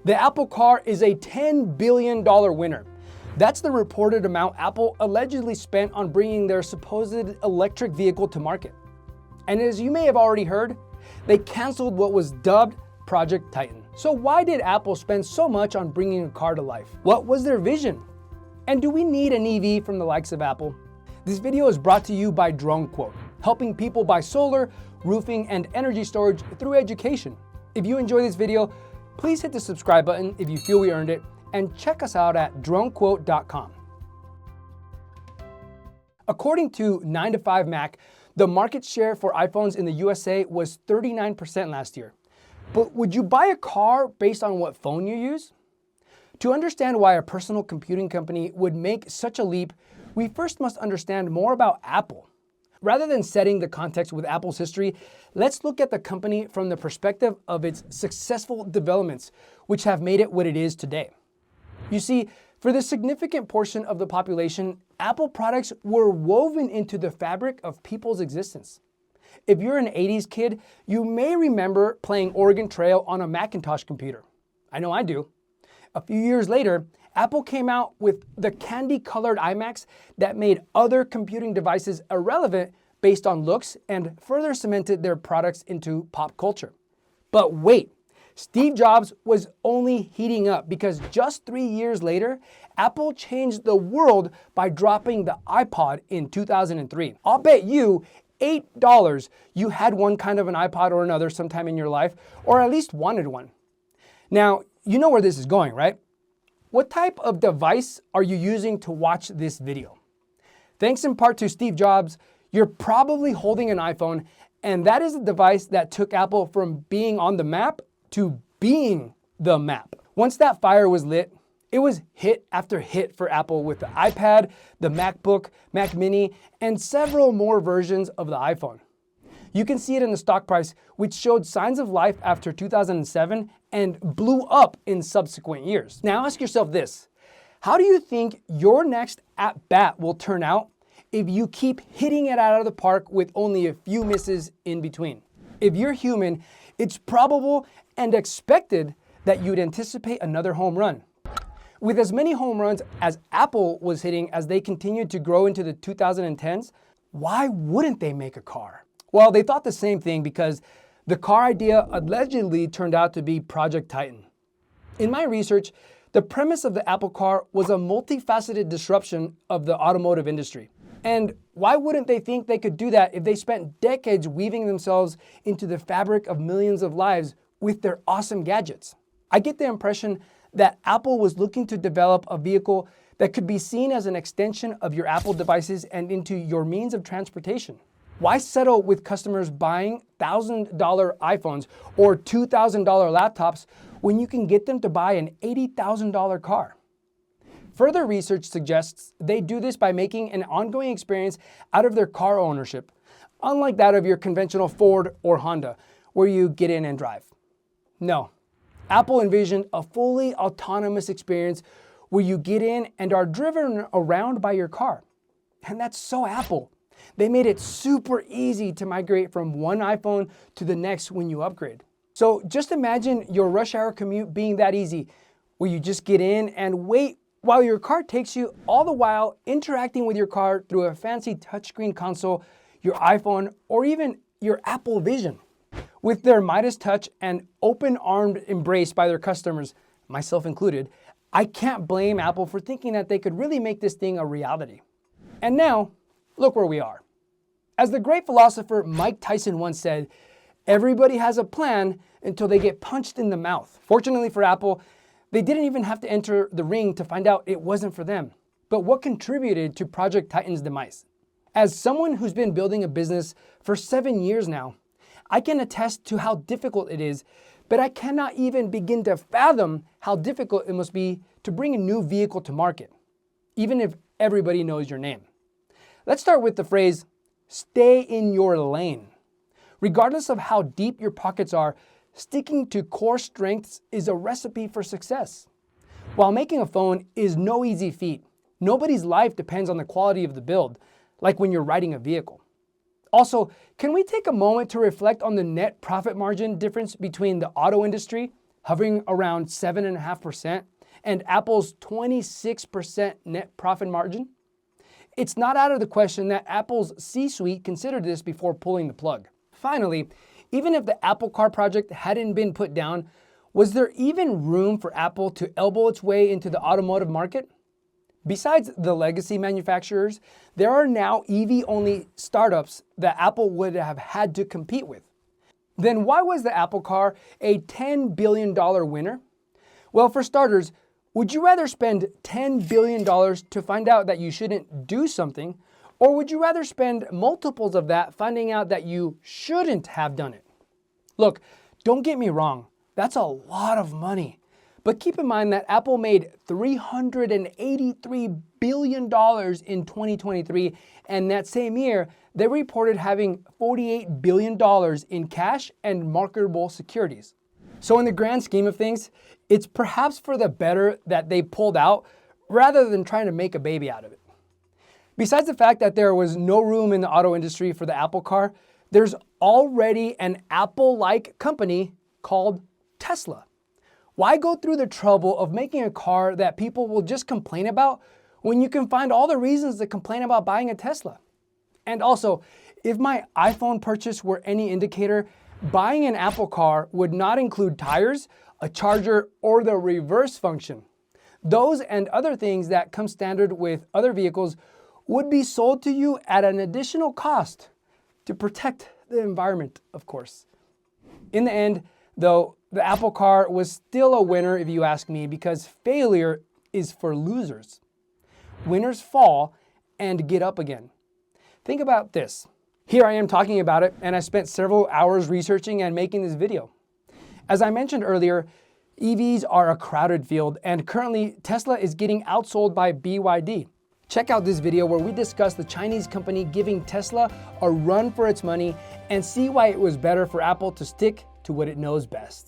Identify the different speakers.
Speaker 1: The Apple Car is a $10 billion winner. That's the reported amount Apple allegedly spent on bringing their supposed electric vehicle to market. And as you may have already heard, they canceled what was dubbed Project Titan. So why did Apple spend so much on bringing a car to life? What was their vision? And do we need an EV from the likes of Apple? This video is brought to you by DroneQuote, helping people buy solar, roofing, and energy storage through education. If you enjoy this video, please hit the subscribe button if you feel we earned it, and check us out at DroneQuote.com. According to 9to5Mac, the market share for iPhones in the USA was 39% last year. But would you buy a car based on what phone you use? To understand why a personal computing company would make such a leap, we first must understand more about Apple. Rather than setting the context with Apple's history, let's look at the company from the perspective of its successful developments, which have made it what it is today. You see, for the significant portion of the population, Apple products were woven into the fabric of people's existence. If you're an 80s kid, you may remember playing Oregon Trail on a Macintosh computer. I know I do. A few years later, Apple came out with the candy-colored iMacs that made other computing devices irrelevant based on looks and further cemented their products into pop culture. But wait, Steve Jobs was only heating up because just 3 years later, Apple changed the world by dropping the iPod in 2003. I'll bet you $8 you had one kind of an iPod or another sometime in your life, or at least wanted one. Now, you know where this is going, right? What type of device are you using to watch this video? Thanks in part to Steve Jobs, you're probably holding an iPhone, and that is a device that took Apple from being on the map to being the map. Once that fire was lit, it was hit after hit for Apple with the iPad, the MacBook, Mac Mini, and several more versions of the iPhone. You can see it in the stock price, which showed signs of life after 2007 and blew up in subsequent years. Now ask yourself this: how do you think your next at-bat will turn out if you keep hitting it out of the park with only a few misses in between? If you're human, it's probable and expected that you'd anticipate another home run. With as many home runs as Apple was hitting as they continued to grow into the 2010s, why wouldn't they make a car? Well, they thought the same thing because the car idea allegedly turned out to be Project Titan. In my research, the premise of the Apple Car was a multifaceted disruption of the automotive industry. And why wouldn't they think they could do that if they spent decades weaving themselves into the fabric of millions of lives with their awesome gadgets? I get the impression that Apple was looking to develop a vehicle that could be seen as an extension of your Apple devices and into your means of transportation. Why settle with customers buying $1,000 iPhones or $2,000 laptops when you can get them to buy an $80,000 car? Further research suggests they do this by making an ongoing experience out of their car ownership, unlike that of your conventional Ford or Honda, where you get in and drive. No, Apple envisioned a fully autonomous experience where you get in and are driven around by your car. And that's so Apple. They made it super easy to migrate from one iPhone to the next when you upgrade. So just imagine your rush hour commute being that easy, where you just get in and wait while your car takes you, all the while interacting with your car through a fancy touchscreen console, your iPhone, or even your Apple Vision. With their Midas touch and open-armed embrace by their customers, myself included, I can't blame Apple for thinking that they could really make this thing a reality. And now, look where we are. As the great philosopher Mike Tyson once said, everybody has a plan until they get punched in the mouth. Fortunately for Apple, they didn't even have to enter the ring to find out it wasn't for them. But what contributed to Project Titan's demise? As someone who's been building a business for 7 years now, I can attest to how difficult it is, but I cannot even begin to fathom how difficult it must be to bring a new vehicle to market, even if everybody knows your name. Let's start with the phrase, stay in your lane. Regardless of how deep your pockets are, sticking to core strengths is a recipe for success. While making a phone is no easy feat, nobody's life depends on the quality of the build, like when you're riding a vehicle. Also, can we take a moment to reflect on the net profit margin difference between the auto industry, hovering around 7.5%, and Apple's 26% net profit margin? It's not out of the question that Apple's C-suite considered this before pulling the plug. Finally, even if the Apple Car project hadn't been put down, was there even room for Apple to elbow its way into the automotive market? Besides the legacy manufacturers, there are now EV-only startups that Apple would have had to compete with. Then why was the Apple Car a $10 billion winner? Well, for starters, would you rather spend $10 billion to find out that you shouldn't do something, or would you rather spend multiples of that finding out that you shouldn't have done it? Look, don't get me wrong, that's a lot of money. But keep in mind that Apple made $383 billion in 2023, and that same year, they reported having $48 billion in cash and marketable securities. So in the grand scheme of things, it's perhaps for the better that they pulled out rather than trying to make a baby out of it. Besides the fact that there was no room in the auto industry for the Apple Car, there's already an Apple-like company called Tesla. Why go through the trouble of making a car that people will just complain about when you can find all the reasons to complain about buying a Tesla? And also, if my iPhone purchase were any indicator, buying an Apple Car would not include tires, a charger, or the reverse function. Those and other things that come standard with other vehicles would be sold to you at an additional cost to protect the environment, of course. In the end, though, the Apple Car was still a winner if you ask me, because failure is for losers. Winners fall and get up again. Think about this. Here I am talking about it, and I spent several hours researching and making this video. As I mentioned earlier, EVs are a crowded field, and currently Tesla is getting outsold by BYD. Check out this video where we discuss the Chinese company giving Tesla a run for its money and see why it was better for Apple to stick to what it knows best.